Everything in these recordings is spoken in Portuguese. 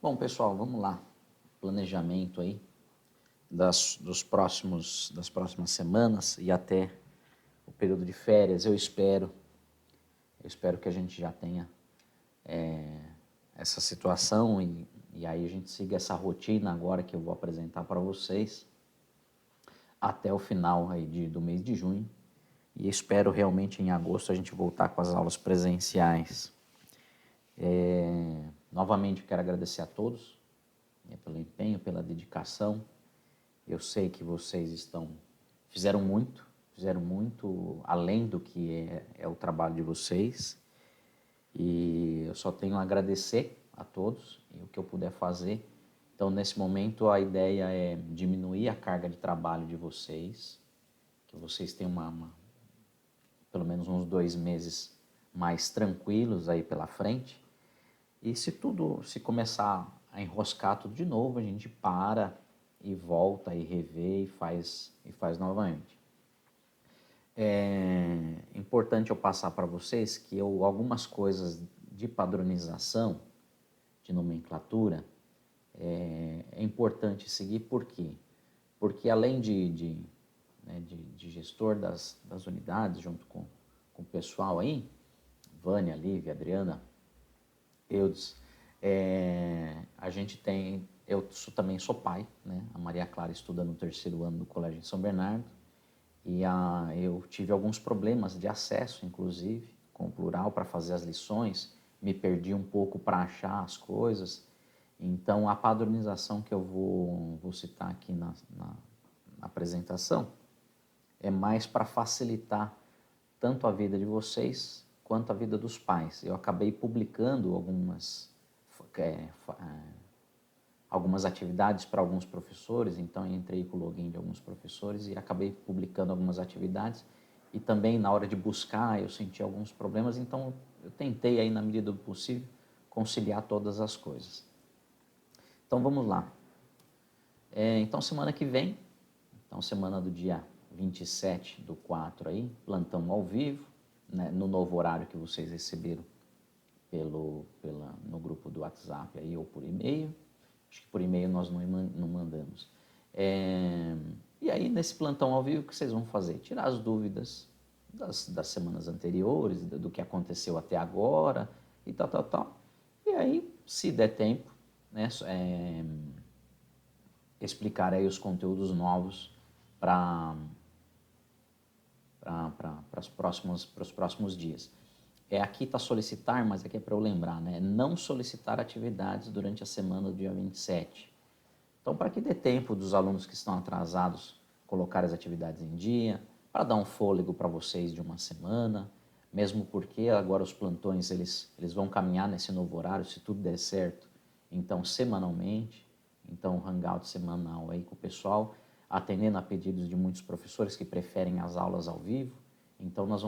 Bom, pessoal, vamos lá. Planejamento aí das próximas semanas e até o período de férias. Eu espero que a gente já tenha essa situação e aí a gente siga essa rotina agora que eu vou apresentar para vocês até o final aí do mês de junho. E espero realmente em agosto a gente voltar com as aulas presenciais. Novamente eu quero agradecer a todos pelo empenho, pela dedicação. Eu sei que vocês fizeram muito além do que é o trabalho de vocês. E eu só tenho a agradecer a todos e o que eu puder fazer. Então, nesse momento, a ideia é diminuir a carga de trabalho de vocês, que vocês tenham pelo menos uns 2 meses mais tranquilos aí pela frente. E se começar a enroscar tudo de novo, a gente para e volta e revê e faz novamente. É importante eu passar para vocês que algumas coisas de padronização, de nomenclatura, é importante seguir. Por quê? Porque além de gestor das unidades, junto com o pessoal aí, Vânia, Lívia, Adriana, Eudes, a gente tem, também sou pai, né? A Maria Clara estuda no 3º ano do Colégio em São Bernardo, e eu tive alguns problemas de acesso, inclusive, com o plural para fazer as lições, me perdi um pouco para achar as coisas. Então, a padronização que eu vou citar aqui na apresentação é mais para facilitar tanto a vida de vocês quanto a vida dos pais. Eu acabei publicando algumas atividades para alguns professores, então eu entrei com o login de alguns professores e acabei publicando algumas atividades. E também na hora de buscar eu senti alguns problemas, então eu tentei aí na medida do possível conciliar todas as coisas. Então vamos lá. Então semana que vem, semana do dia 27/4 aí, plantão ao vivo, né, no novo horário que vocês receberam no grupo do WhatsApp aí, ou por e-mail. Acho que por e-mail nós não mandamos. E aí, nesse plantão ao vivo, o que vocês vão fazer? Tirar as dúvidas das semanas anteriores, do que aconteceu até agora, e tal. E aí, se der tempo, né, explicar aí os conteúdos novos para os próximos dias. Aqui está solicitar, mas aqui é para eu lembrar, né? Não solicitar atividades durante a semana do dia 27. Então, para que dê tempo dos alunos que estão atrasados colocar as atividades em dia, para dar um fôlego para vocês de uma semana, mesmo porque agora os plantões eles vão caminhar nesse novo horário, se tudo der certo, então semanalmente, então hangout semanal aí com o pessoal, atendendo a pedidos de muitos professores que preferem as aulas ao vivo. Então nós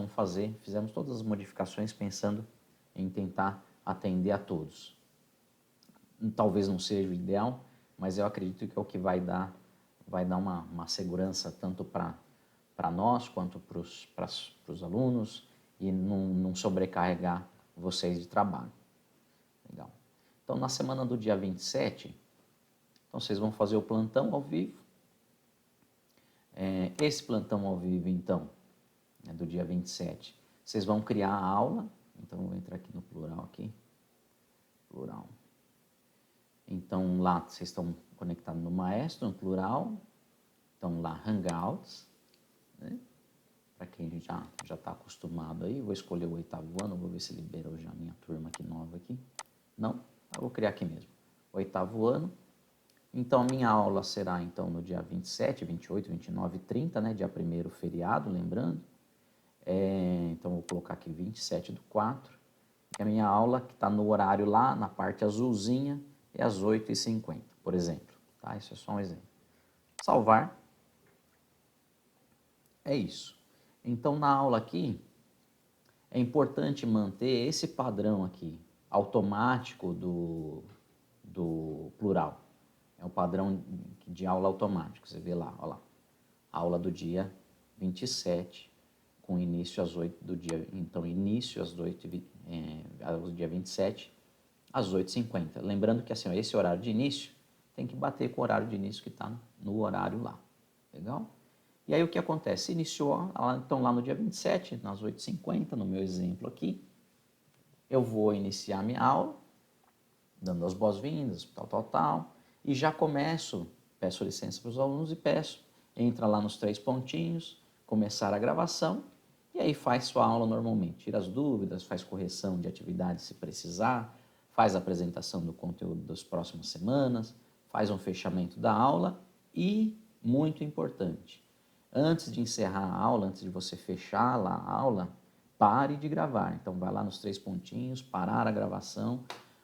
fizemos todas as modificações pensando em tentar atender a todos. Talvez não seja o ideal, mas eu acredito que é o que vai dar uma segurança tanto para nós quanto para os alunos e não sobrecarregar vocês de trabalho. Legal. Então, na semana do dia 27, então vocês vão fazer o plantão ao vivo. Esse plantão ao vivo, então, do dia 27, vocês vão criar a aula. Então, eu vou entrar aqui no plural aqui. Plural. Então, lá vocês estão conectados no Maestro, no plural. Então, lá, Hangouts, né? Para quem já está acostumado aí, vou escolher o 8º ano, vou ver se liberou já a minha turma aqui nova aqui. Não? Eu vou criar aqui mesmo. 8º ano. Então, a minha aula será então no dia 27, 28, 29 e 30, né? Dia 1º feriado, lembrando. Então, vou colocar aqui 27/4. E a minha aula, que está no horário lá, na parte azulzinha, é às 8h50, por exemplo. Tá? Isso é só um exemplo. Salvar. É isso. Então, na aula aqui, é importante manter esse padrão aqui, automático do plural. É o padrão de aula automático. Você vê lá, olha lá. Aula do dia 27, com início às 8 do dia. Então, início às 8, ao dia 27, às 8h50. Lembrando que assim, ó, esse horário de início tem que bater com o horário de início que está no horário lá. Legal? E aí o que acontece? Iniciou, então lá no dia 27, nas 8h50, no meu exemplo aqui, eu vou iniciar minha aula, dando as boas-vindas, tal, e já começo, peço licença para os alunos e peço, entra lá nos 3 pontinhos, começar a gravação, e aí faz sua aula normalmente, tira as dúvidas, faz correção de atividades se precisar, faz a apresentação do conteúdo das próximas semanas, faz um fechamento da aula e, muito importante, antes de encerrar a aula, antes de você fechar lá a aula, pare de gravar. Então vai lá nos 3 pontinhos, parar a gravação,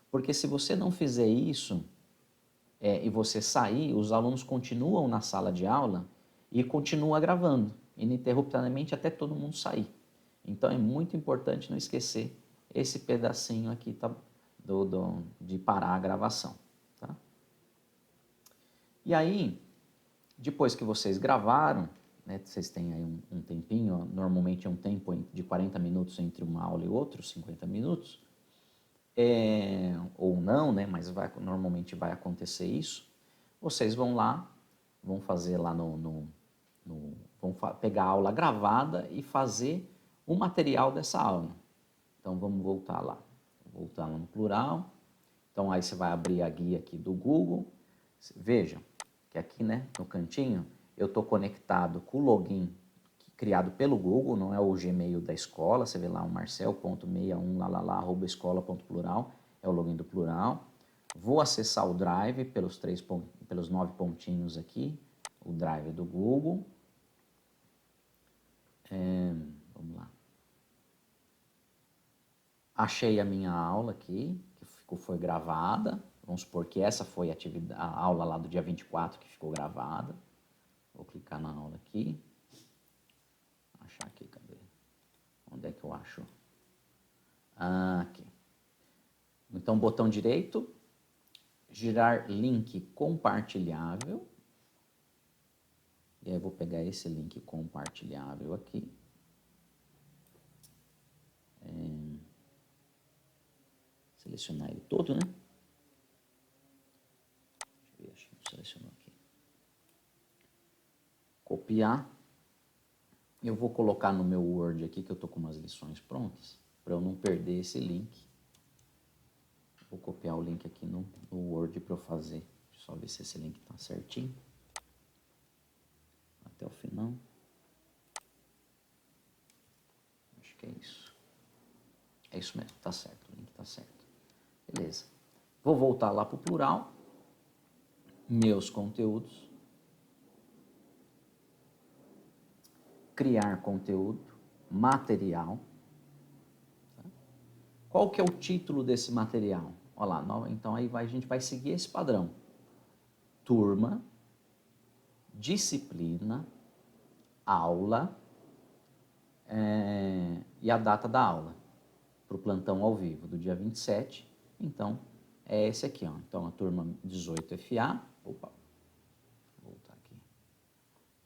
porque se você não fizer isso e você sair, os alunos continuam na sala de aula e continuam gravando, ininterruptamente até todo mundo sair. Então é muito importante não esquecer esse pedacinho aqui tá, de parar a gravação. Tá? E aí, depois que vocês gravaram, né, vocês têm aí um tempinho, ó, normalmente é um tempo de 40 minutos entre uma aula e outra, 50 minutos, ou não, né, mas normalmente vai acontecer isso. Vocês vão lá, vão fazer lá vão pegar a aula gravada e fazer o material dessa aula. Então vamos voltar lá, voltar lá no plural. Então aí você vai abrir a guia aqui do Google. Veja que aqui, né, no cantinho, eu estou conectado com o login criado pelo Google, não é o Gmail da escola. Você vê lá o marcel.61 @escola.plural, é o login do plural. Vou acessar o Drive pelos 9 pontinhos aqui, o Drive do Google. Vamos lá. Achei a minha aula aqui, que foi gravada. Vamos supor que essa foi a aula lá do dia 24 que ficou gravada. Vou clicar na aula aqui. Achar aqui, cadê? Onde é que eu acho? Aqui. Então, botão direito, girar link compartilhável. E aí eu vou pegar esse link compartilhável aqui. Selecionar ele todo, né? Deixa eu ver, acho que não selecionou aqui. Copiar. Eu vou colocar no meu Word aqui, que eu estou com umas lições prontas, para eu não perder esse link. Vou copiar o link aqui no Word para eu fazer. Deixa eu só ver se esse link está certinho. Até o final. Acho que é isso. É isso mesmo, tá certo, o link tá certo. Beleza. Vou voltar lá para o plural. Meus conteúdos. Criar conteúdo. Material. Qual que é o título desse material? Olha lá, então aí a gente vai seguir esse padrão. Turma, disciplina, aula e a data da aula. Para o plantão ao vivo do dia 27. Então, é esse aqui. Ó. Então, a turma 18FA. Opa, vou voltar aqui.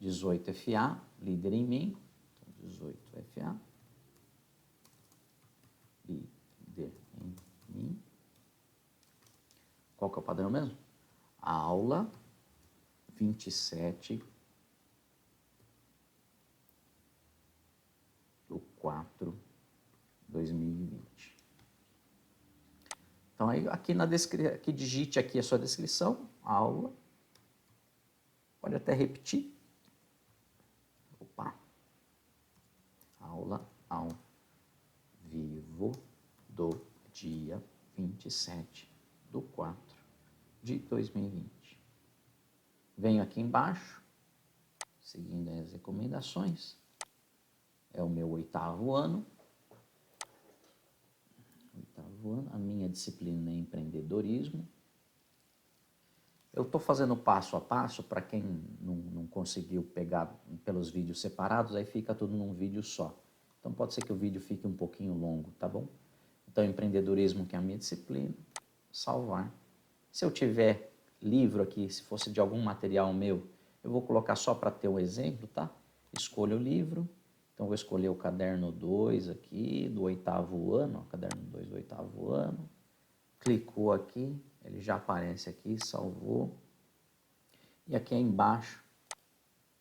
18FA, líder em mim. Então, 18FA. Líder em mim. Qual que é o padrão mesmo? Aula 27 do 4/2020. Então, aí, aqui aqui digite aqui a sua descrição, aula. Pode até repetir. Opa. Aula ao vivo do dia 27/4/2020. Venho aqui embaixo, seguindo as recomendações. É o meu 8º ano. A minha disciplina é empreendedorismo. Eu estou fazendo passo a passo para quem não conseguiu pegar pelos vídeos separados, aí fica tudo num vídeo só. Então pode ser que o vídeo fique um pouquinho longo, tá bom? Então empreendedorismo, que é a minha disciplina, salvar. Se eu tiver livro aqui, se fosse de algum material meu, eu vou colocar só para ter um exemplo, tá? Escolho o livro. Então, vou escolher o caderno 2 aqui, do 8º ano, ó, caderno 2 do 8º ano. clicou aqui, ele já aparece aqui, salvou. E aqui embaixo,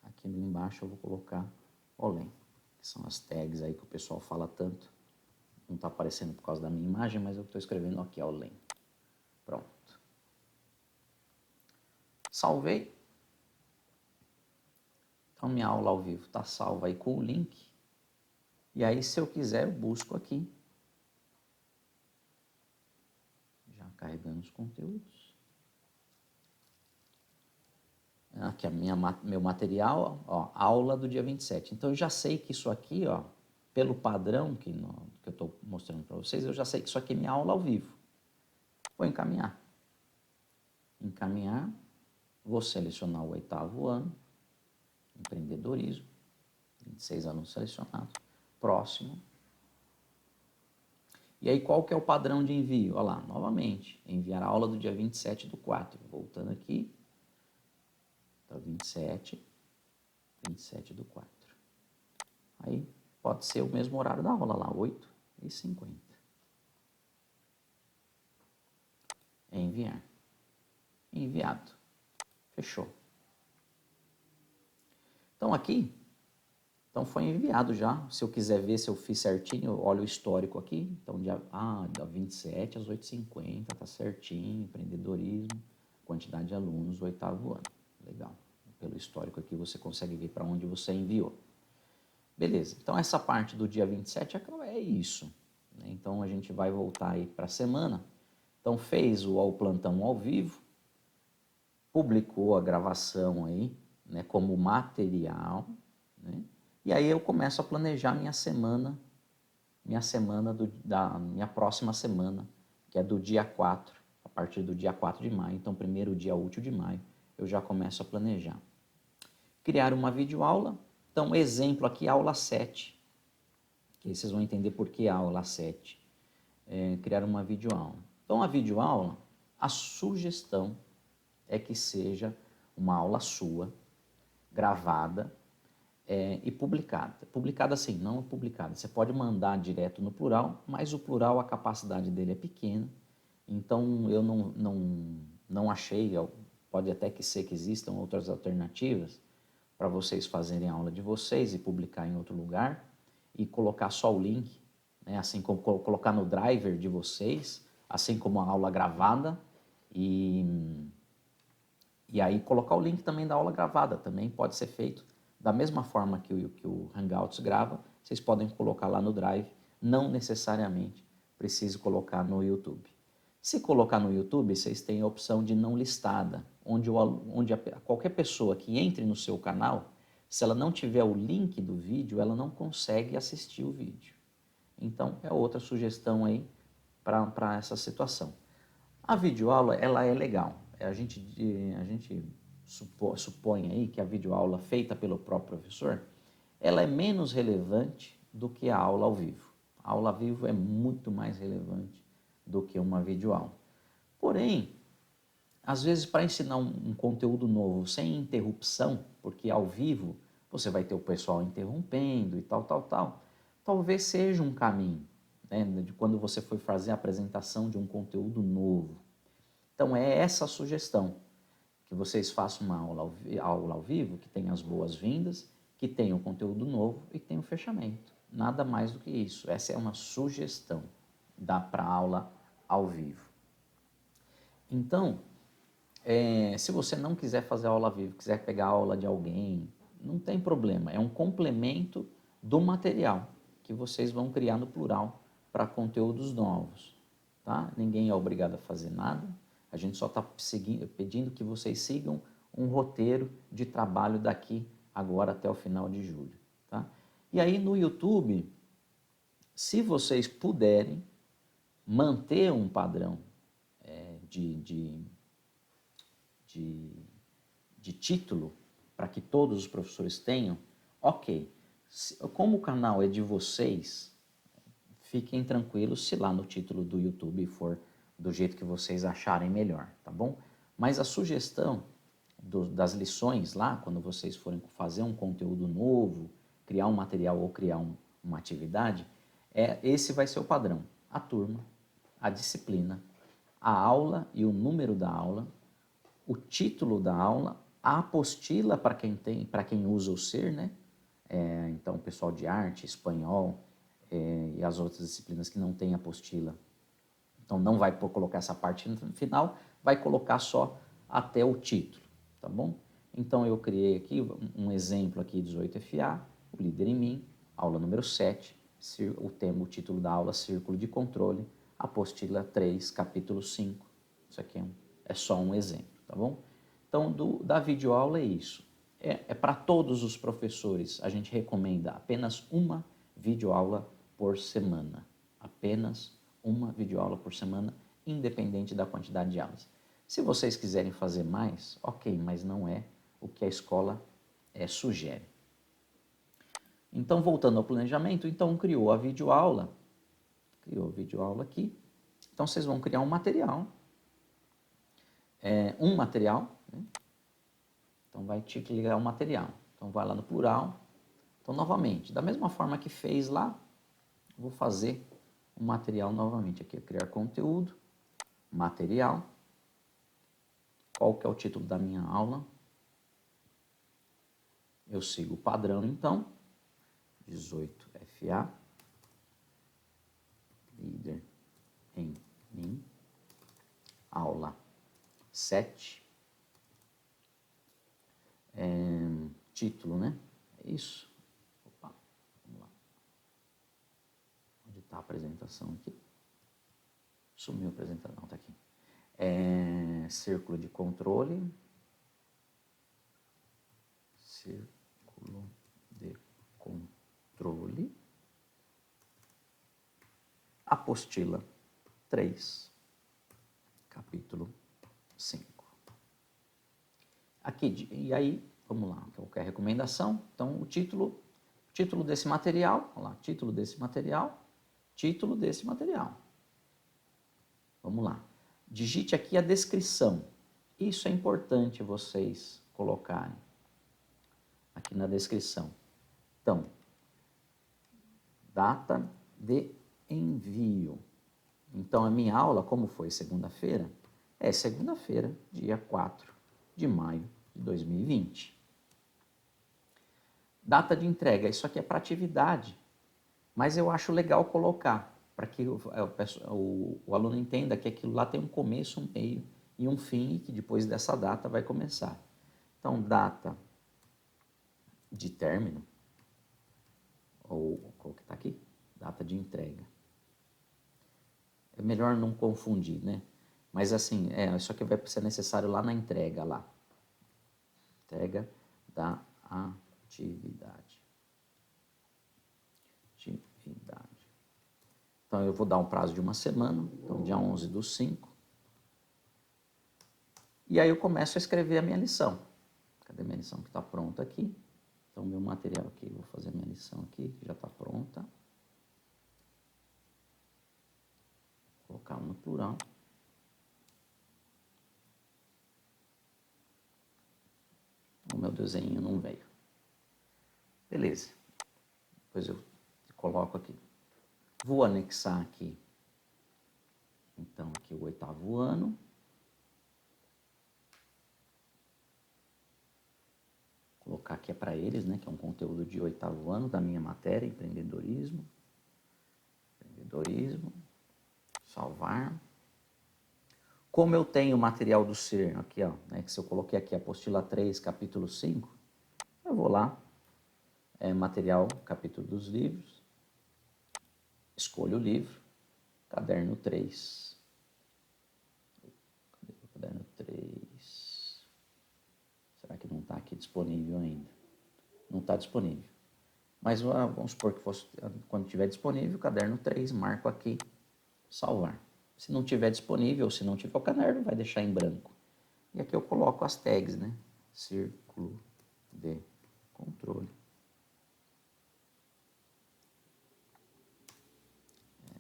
aqui embaixo eu vou colocar Olem, que são as tags aí que o pessoal fala tanto. Não está aparecendo por causa da minha imagem, mas eu estou escrevendo aqui Olem. Pronto. Salvei. Então minha aula ao vivo está salva aí com o link. E aí se eu quiser eu busco aqui. Já carregando os conteúdos. Aqui é meu material, ó, aula do dia 27. Então eu já sei que isso aqui, ó, pelo padrão que eu estou mostrando para vocês, eu já sei que isso aqui é minha aula ao vivo. Vou encaminhar. Encaminhar. Vou selecionar o 8º ano. Empreendedorismo. 26 alunos selecionados. Próximo. E aí qual que é o padrão de envio? Olha lá, novamente, enviar a aula do dia 27/4. Voltando aqui. Então, 27/4. Aí pode ser o mesmo horário da aula lá, 8h50. Enviar. Enviado. Fechou. Então aqui, então foi enviado já. Se eu quiser ver se eu fiz certinho, olha o histórico aqui. Então, dia 27 às 8h50, tá certinho. Empreendedorismo, quantidade de alunos, 8º ano. Legal. Pelo histórico aqui você consegue ver para onde você enviou. Beleza, então essa parte do dia 27 é isso. Né? Então a gente vai voltar aí para a semana. Então fez o plantão ao vivo, publicou a gravação aí, né, como material, né? E aí eu começo a planejar minha próxima semana, que é do dia 4, a partir do dia 4 de maio, então primeiro dia útil de maio, eu já começo a planejar. Criar uma videoaula, então exemplo aqui, aula 7, que aí vocês vão entender por que a aula 7. Criar uma videoaula. Então a videoaula, a sugestão é que seja uma aula sua, gravada e publicada. Publicada assim, não publicada. Você pode mandar direto no plural, mas o plural, a capacidade dele é pequena, então eu não achei, pode até que ser que existam outras alternativas para vocês fazerem a aula de vocês e publicar em outro lugar e colocar só o link, né? Assim como colocar no driver de vocês, assim como a aula gravada e aí colocar o link também da aula gravada, também pode ser feito da mesma forma que o Hangouts grava, vocês podem colocar lá no Drive, não necessariamente precisa colocar no YouTube. Se colocar no YouTube, vocês têm a opção de não listada, onde qualquer pessoa que entre no seu canal, se ela não tiver o link do vídeo, ela não consegue assistir o vídeo. Então, é outra sugestão aí para essa situação. A videoaula, ela é legal. A gente supõe aí que a videoaula feita pelo próprio professor, ela é menos relevante do que a aula ao vivo. A aula ao vivo é muito mais relevante do que uma videoaula. Porém, às vezes para ensinar um conteúdo novo sem interrupção, porque ao vivo você vai ter o pessoal interrompendo e tal, talvez seja um caminho, né, de quando você for fazer a apresentação de um conteúdo novo. Então é essa a sugestão, que vocês façam uma aula ao vivo, que tenha as boas-vindas, que tenha o conteúdo novo e que tenha o fechamento. Nada mais do que isso. Essa é uma sugestão para a aula ao vivo. Então, se você não quiser fazer aula ao vivo, quiser pegar a aula de alguém, não tem problema. É um complemento do material que vocês vão criar no plural para conteúdos novos. Tá? Ninguém é obrigado a fazer nada. A gente só está pedindo que vocês sigam um roteiro de trabalho daqui agora até o final de julho. Tá? E aí no YouTube, se vocês puderem manter um padrão de título para que todos os professores tenham, ok. Como o canal é de vocês, fiquem tranquilos se lá no título do YouTube for do jeito que vocês acharem melhor, tá bom? Mas a sugestão das lições lá, quando vocês forem fazer um conteúdo novo, criar um material ou criar uma atividade, esse vai ser o padrão. A turma, a disciplina, a aula e o número da aula, o título da aula, a apostila para quem usa o SER, né? Então, o pessoal de arte, espanhol e as outras disciplinas que não têm apostila. Então, não vai colocar essa parte no final, vai colocar só até o título, tá bom? Então, eu criei aqui um exemplo aqui, 18FA, o líder em mim, aula número 7, o título da aula, Círculo de Controle, apostila 3, capítulo 5. Isso aqui é só um exemplo, tá bom? Então, da videoaula é isso. Para todos os professores, a gente recomenda apenas uma videoaula por semana. Apenas uma videoaula por semana, independente da quantidade de aulas. Se vocês quiserem fazer mais, ok, mas não é o que a escola sugere. Então, voltando ao planejamento, então criou a videoaula aqui. Então, vocês vão criar um material, né? Então, vai te criar um material. Então, vai lá no plural. Então, novamente, da mesma forma que fez lá, vou fazer um material novamente aqui. Criar conteúdo, material. Qual que é o título da minha aula? Eu sigo o padrão, então. 18FA. Líder em mim. Aula 7. Título, né? É isso. Opa, vamos lá. Onde está a apresentação aqui? Sumiu a apresentação, não, está aqui. Círculo de controle. Círculo de controle. Apostila 3, capítulo 5. Aqui, e aí, vamos lá, qualquer recomendação. Então, o título desse material, olha lá, título desse material. Vamos lá. Digite aqui a descrição. Isso é importante vocês colocarem aqui na descrição. Então, data de envio. Então, a minha aula, como foi segunda-feira? É segunda-feira, dia 4 de maio de 2020. Data de entrega, isso aqui é para atividade, mas eu acho legal colocar, para que o aluno entenda que aquilo lá tem um começo, um meio e um fim, e que depois dessa data vai começar. Então, data de término, ou qual que está aqui? Data de entrega. É melhor não confundir, né? Mas assim, isso aqui vai ser necessário lá na entrega, lá. Entrega da atividade. Então, eu vou dar um prazo de uma semana, então dia 11/5. E aí eu começo a escrever a minha lição. Cadê a minha lição que está pronta aqui? Então, meu material aqui, vou fazer a minha lição aqui, que já está pronta. Vou colocar no plural. O meu desenho não veio. Beleza. Depois eu coloco aqui. Vou anexar aqui, então, aqui o 8º ano. Colocar aqui para eles, né, que é um conteúdo de 8º ano da minha matéria, empreendedorismo. Salvar. Como eu tenho o material do SER, aqui, ó, né, que se eu coloquei aqui, apostila 3, capítulo 5, eu vou lá, material, capítulo dos livros, escolho o livro, caderno 3. Cadê o caderno 3? Será que não está aqui disponível ainda? Não está disponível. Mas vamos supor que fosse, quando estiver disponível, caderno 3, marco aqui, salvar. Se não tiver disponível, ou se não tiver o caderno, vai deixar em branco. E aqui eu coloco as tags, né? Círculo de controle.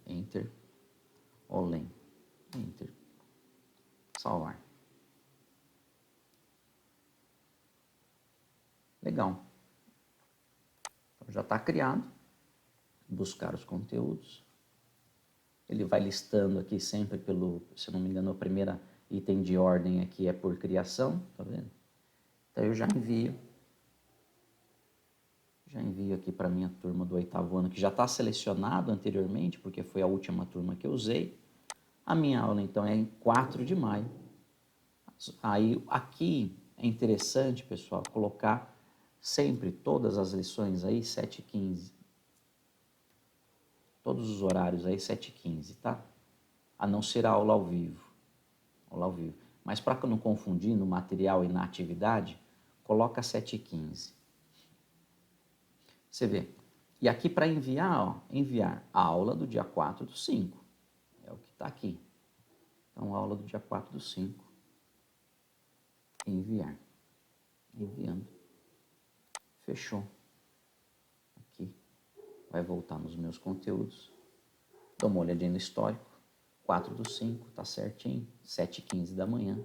Enter. Olen. Enter. Salvar. Legal. Então, já está criado. Buscar os conteúdos. Ele vai listando aqui sempre pelo, se não me engano, o primeiro item de ordem aqui é por criação, tá vendo? Então eu já envio aqui para minha turma do 8º ano, que já está selecionado anteriormente, porque foi a última turma que eu usei. A minha aula, então, é em 4 de maio. Aí, aqui é interessante, pessoal, colocar sempre todas as lições aí, 7h15. Todos os horários aí, 7h15, tá? A não ser a aula ao vivo. Aula ao vivo. Mas para não confundir no material e na atividade, coloca 7h15. Você vê. E aqui para enviar, ó, enviar a aula do dia 4/5. É o que está aqui. Então, a aula do dia 4/5. Enviar. Enviando. Fechou. Aqui. Vai voltar nos meus conteúdos. Dá uma olhadinha no histórico. 4/5, tá certinho. 7h15 da manhã.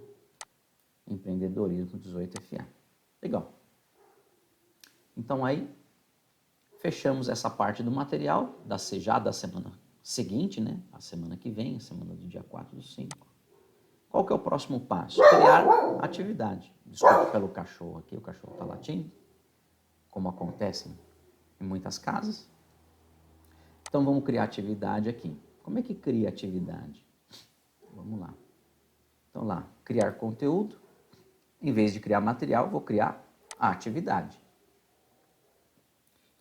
Empreendedorismo 18FA. Legal. Então, aí, fechamos essa parte do material, já da semana seguinte, né? A semana que vem, a semana do dia 4/5. Qual que é o próximo passo? Criar atividade. Desculpa pelo cachorro aqui, o cachorro está latindo, como acontece em muitas casas. Então, vamos criar atividade aqui. Como é que cria atividade? Vamos lá. Então, lá, criar conteúdo. Em vez de criar material, vou criar a atividade.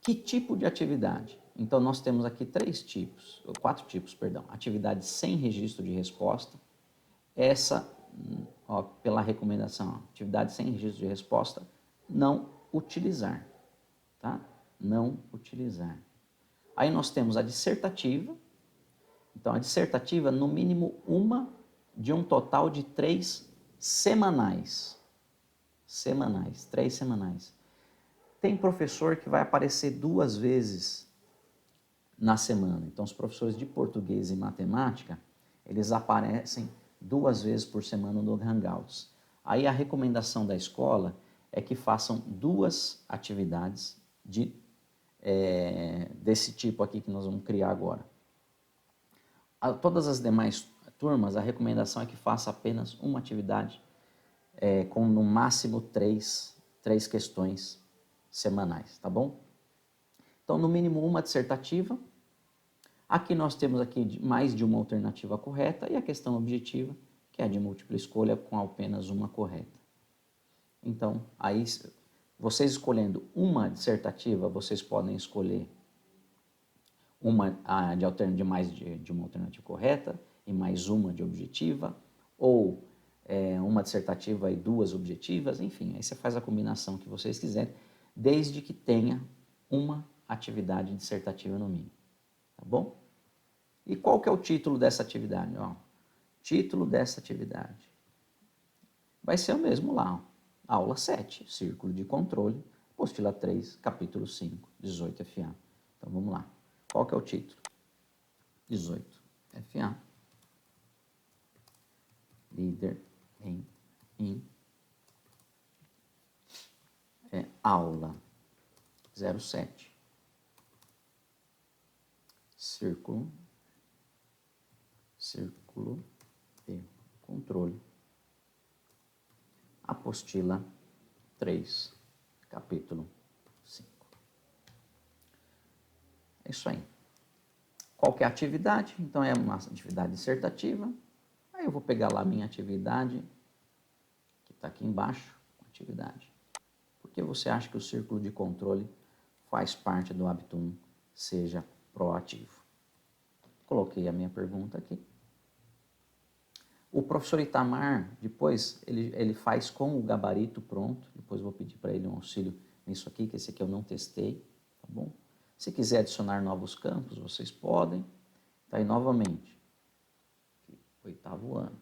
Que tipo de atividade? Então, nós temos aqui 4 tipos, perdão. Atividade sem registro de resposta. Essa, ó, pela recomendação, ó, atividade sem registro de resposta, não utilizar, tá? Não utilizar. Aí nós temos a dissertativa. Então, a dissertativa, no mínimo uma de um total de 3 semanais. 3 semanais. Tem professor que vai aparecer 2 vezes na semana. Então, os professores de português e matemática, eles aparecem 2 vezes por semana no Hangouts. Aí a recomendação da escola é que façam 2 atividades desse tipo aqui que nós vamos criar agora. Todas as demais turmas, a recomendação é que faça apenas uma atividade com no máximo 3 questões semanais, tá bom? Então, no mínimo uma dissertativa. Aqui nós temos aqui mais de uma alternativa correta e a questão objetiva, que é a de múltipla escolha com apenas uma correta. Então, aí, vocês escolhendo uma dissertativa, vocês podem escolher uma de mais de uma alternativa correta e mais uma de objetiva, ou uma dissertativa e 2 objetivas, enfim, aí você faz a combinação que vocês quiserem, desde que tenha uma atividade dissertativa no mínimo, tá bom? E qual que é o título dessa atividade? Ó, título dessa atividade vai ser o mesmo lá, ó. Aula 7, Círculo de Controle, apostila 3, capítulo 5, 18FA. Então, vamos lá. Qual que é o título? 18FA. Líder em aula 07. Círculo de controle. Apostila 3, capítulo 5. É isso aí. Qual que é a atividade? Então, é uma atividade dissertativa. Aí eu vou pegar lá a minha atividade, que está aqui embaixo, atividade. Por que você acha que o círculo de controle faz parte do hábito 1, seja proativo? Coloquei a minha pergunta aqui. O professor Itamar, depois, ele faz com o gabarito pronto. Depois eu vou pedir para ele um auxílio nisso aqui, que esse aqui eu não testei, tá bom? Se quiser adicionar novos campos, vocês podem. Tá aí novamente. 8º ano.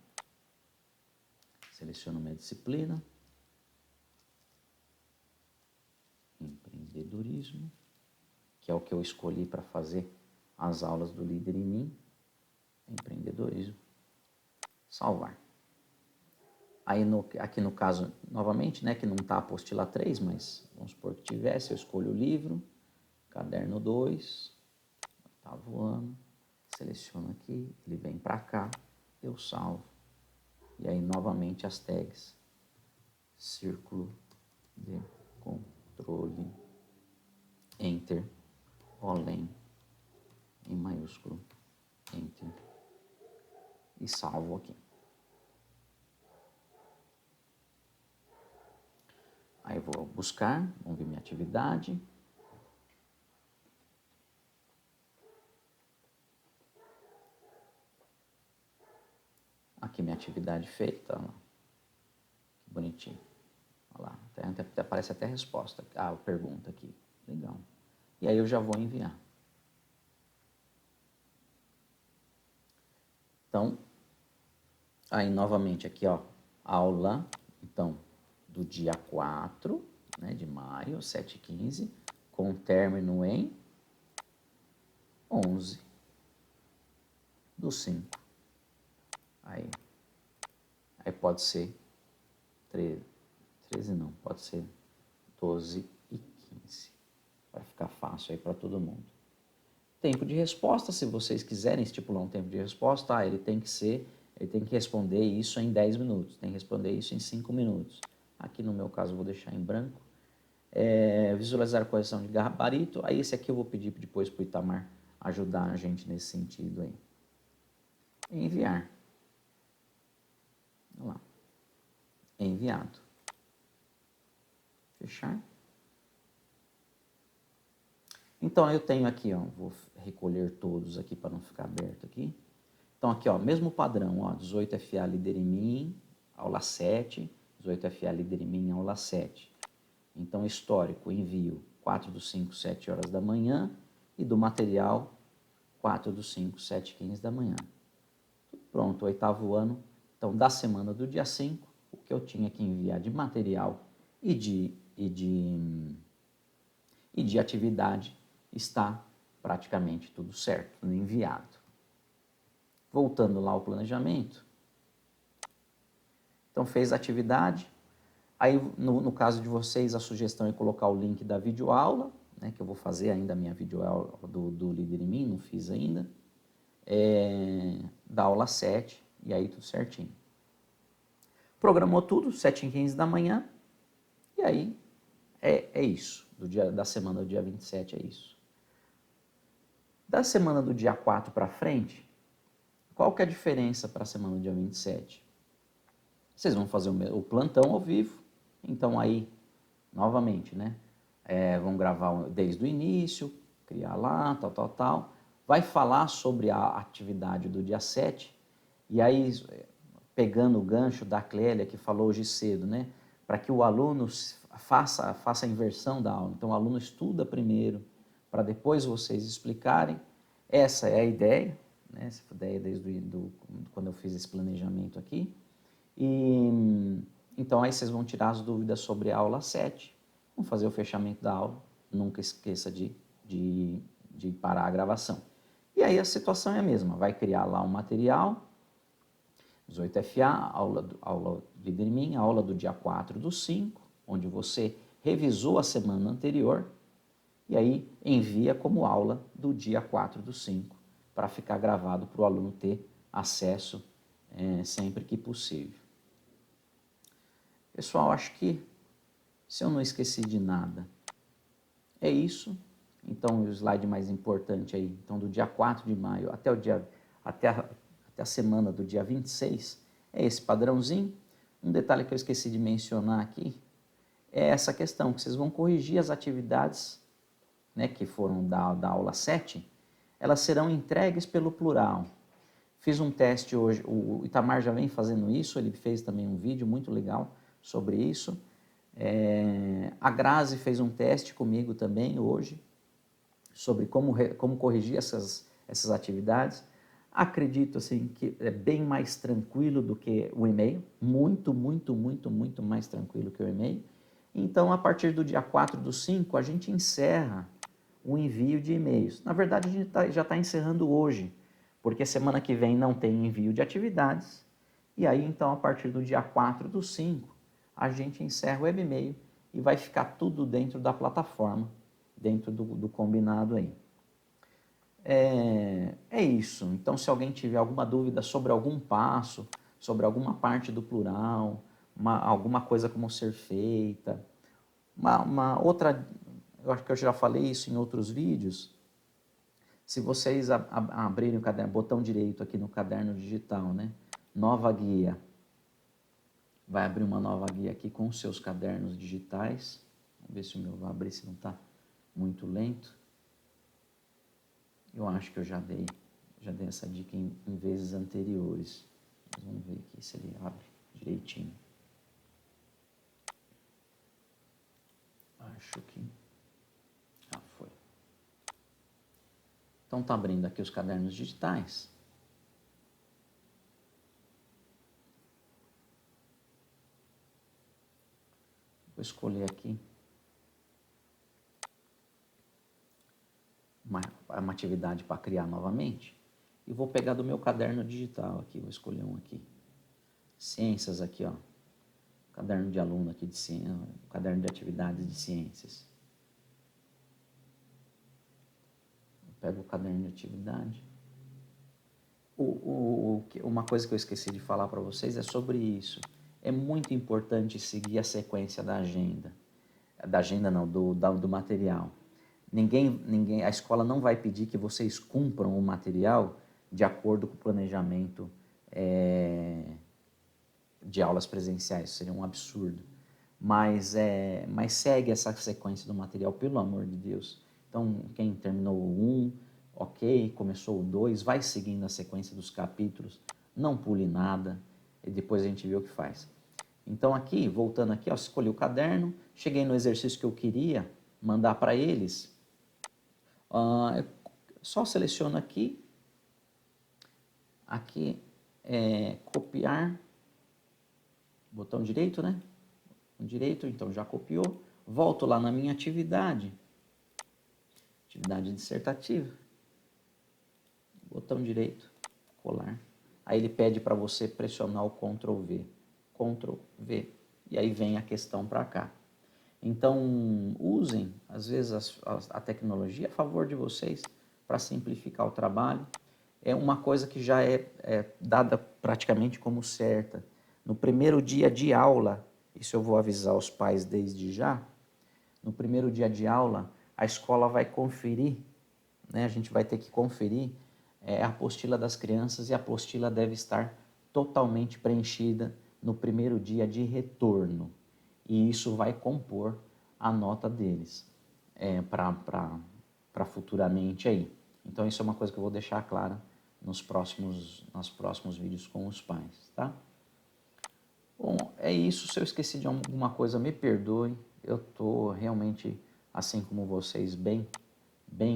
Seleciono minha disciplina. Empreendedorismo, que é o que eu escolhi para fazer as aulas do Líder em Mim. Empreendedorismo. Salvar. Aí aqui no caso, novamente, né, que não está a apostila 3, mas vamos supor que tivesse, eu escolho o livro, caderno 2, 8º ano, Seleciono aqui, ele vem para cá, eu salvo. E aí novamente as tags. Círculo de controle, Enter, Olen, em maiúsculo, Enter, e salvo aqui. Aí eu vou buscar, vamos ver minha atividade. Aqui minha atividade feita, ó lá. Que bonitinho. Olha lá, até aparece até a resposta, a pergunta aqui. Legal. E aí eu já vou enviar. Então, aí novamente aqui, ó, aula, então, do dia 4, né, de maio, 7h15, com término em 11/5. Aí pode ser 13 não, pode ser 12h15, para ficar fácil aí para todo mundo. Tempo de resposta, se vocês quiserem estipular um tempo de resposta, ele tem que responder isso em 10 minutos, tem que responder isso em 5 minutos. Aqui no meu caso eu vou deixar em branco. Visualizar a correção de gabarito, aí esse aqui eu vou pedir depois para o Itamar ajudar a gente nesse sentido aí. Enviar. Olha lá. Enviado. Fechar. Então eu tenho aqui, ó, vou recolher todos aqui para não ficar aberto aqui. Então aqui, ó, mesmo padrão, ó, 18FA líder em mim, aula 7, 18FA líder em mim, aula 7. Então histórico, envio 4/5, 7 horas da manhã, e do material 4/5, 7h15 da manhã. Tudo pronto, 8º ano. Então da semana do dia 5, o que eu tinha que enviar de material e de atividade está praticamente tudo certo, tudo enviado. Voltando lá ao planejamento, então fez a atividade, aí no caso de vocês a sugestão é colocar o link da videoaula, né, que eu vou fazer ainda a minha videoaula do Líder em Mim, não fiz ainda, da aula 7, e aí tudo certinho. Programou tudo, 7h15 da manhã, e aí é isso, da semana do dia 27 é isso. Da semana do dia 4 para frente, qual que é a diferença para a semana do dia 27? Vocês vão fazer o plantão ao vivo, então aí, novamente, né? Vão gravar desde o início, criar lá, tal. Vai falar sobre a atividade do dia 7, e aí, pegando o gancho da Clélia, que falou hoje cedo, né? Para que o aluno faça a inversão da aula. Então, o aluno estuda primeiro, para depois vocês explicarem. Essa é a ideia, né? Essa foi a ideia desde quando eu fiz esse planejamento aqui. E então aí vocês vão tirar as dúvidas sobre a aula 7, vão fazer o fechamento da aula, nunca esqueça de parar a gravação. E aí a situação é a mesma, vai criar lá um material, 18FA, aula Líder em Mim, aula do dia 4/5, onde você revisou a semana anterior, e aí envia como aula do dia 4/5, para ficar gravado para o aluno ter acesso sempre que possível. Pessoal, acho que se eu não esqueci de nada, é isso. Então, o slide mais importante aí, então do dia 4 de maio até a semana do dia 26, é esse padrãozinho. Um detalhe que eu esqueci de mencionar aqui é essa questão, que vocês vão corrigir as atividades, né, que foram da aula 7, elas serão entregues pelo plural. Fiz um teste hoje, o Itamar já vem fazendo isso, ele fez também um vídeo muito legal sobre isso. A Grazi fez um teste comigo também hoje, sobre como corrigir essas atividades. Acredito assim, que é bem mais tranquilo do que o e-mail, muito mais tranquilo que o e-mail. Então, a partir do dia 4/5, a gente encerra o envio de e-mails. Na verdade, a gente já está encerrando hoje, porque semana que vem não tem envio de atividades. E aí, então, a partir do dia 4/5, a gente encerra o webmail e vai ficar tudo dentro da plataforma, dentro do combinado aí. é isso. Então, se alguém tiver alguma dúvida sobre algum passo, sobre alguma parte do plural, alguma coisa como ser feita, uma outra, eu acho que eu já falei isso em outros vídeos, se vocês abrirem o caderno, botão direito aqui no caderno digital, né? Nova guia. Vai abrir uma nova guia aqui com os seus cadernos digitais. Vamos ver se o meu vai abrir, se não está muito lento. Eu acho que eu já dei essa dica em vezes anteriores. Mas vamos ver aqui se ele abre direitinho. Acho que... Ah, foi. Então está abrindo aqui os cadernos digitais. Vou escolher aqui uma atividade para criar novamente. E vou pegar do meu caderno digital aqui, vou escolher um aqui. Ciências aqui, ó. Caderno de aluno aqui de ciência, caderno de atividades de ciências. Eu pego o caderno de atividade. Uma coisa que eu esqueci de falar para vocês é sobre isso. É muito importante seguir a sequência da agenda. Da agenda não, do material. A escola não vai pedir que vocês cumpram o material de acordo com o planejamento de aulas presenciais. Isso seria um absurdo. Mas segue essa sequência do material, pelo amor de Deus. Então, quem terminou o 1, ok, começou o 2, vai seguindo a sequência dos capítulos, não pule nada, e depois a gente vê o que faz. Então aqui, voltando aqui, ó, escolhi o caderno, cheguei no exercício que eu queria mandar para eles, só seleciono aqui, copiar, botão direito, né? Direito, então já copiou, volto lá na minha atividade dissertativa, botão direito, colar, aí ele pede para você pressionar o Ctrl V, e aí vem a questão para cá. Então, usem, às vezes, a tecnologia a favor de vocês para simplificar o trabalho. É uma coisa que já é dada praticamente como certa. No primeiro dia de aula, isso eu vou avisar os pais desde já, no primeiro dia de aula, a escola vai conferir, né, a gente vai ter que conferir a apostila das crianças, e a apostila deve estar totalmente preenchida no primeiro dia de retorno. E isso vai compor a nota deles para futuramente aí. Então isso é uma coisa que eu vou deixar clara nos próximos vídeos com os pais, tá? Bom, é isso. Se eu esqueci de alguma coisa, me perdoe. Eu estou realmente, assim como vocês, bem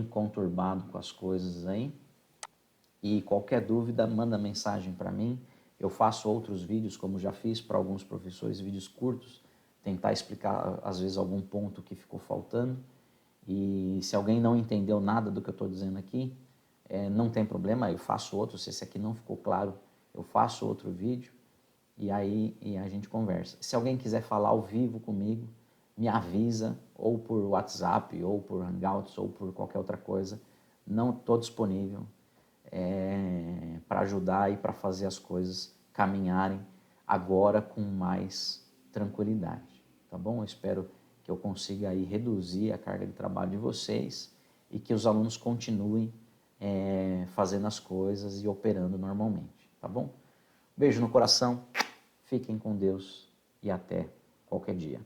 conturbado com as coisas aí. E qualquer dúvida, manda mensagem para mim. Eu faço outros vídeos, como já fiz para alguns professores, vídeos curtos, tentar explicar, às vezes, algum ponto que ficou faltando. E se alguém não entendeu nada do que eu estou dizendo aqui, não tem problema, eu faço outro. Se esse aqui não ficou claro, eu faço outro vídeo e aí a gente conversa. Se alguém quiser falar ao vivo comigo, me avisa, ou por WhatsApp, ou por Hangouts, ou por qualquer outra coisa. Não estou disponível para ajudar e para fazer as coisas caminharem agora com mais tranquilidade, tá bom? Eu espero que eu consiga aí reduzir a carga de trabalho de vocês e que os alunos continuem fazendo as coisas e operando normalmente, tá bom? Beijo no coração, fiquem com Deus e até qualquer dia.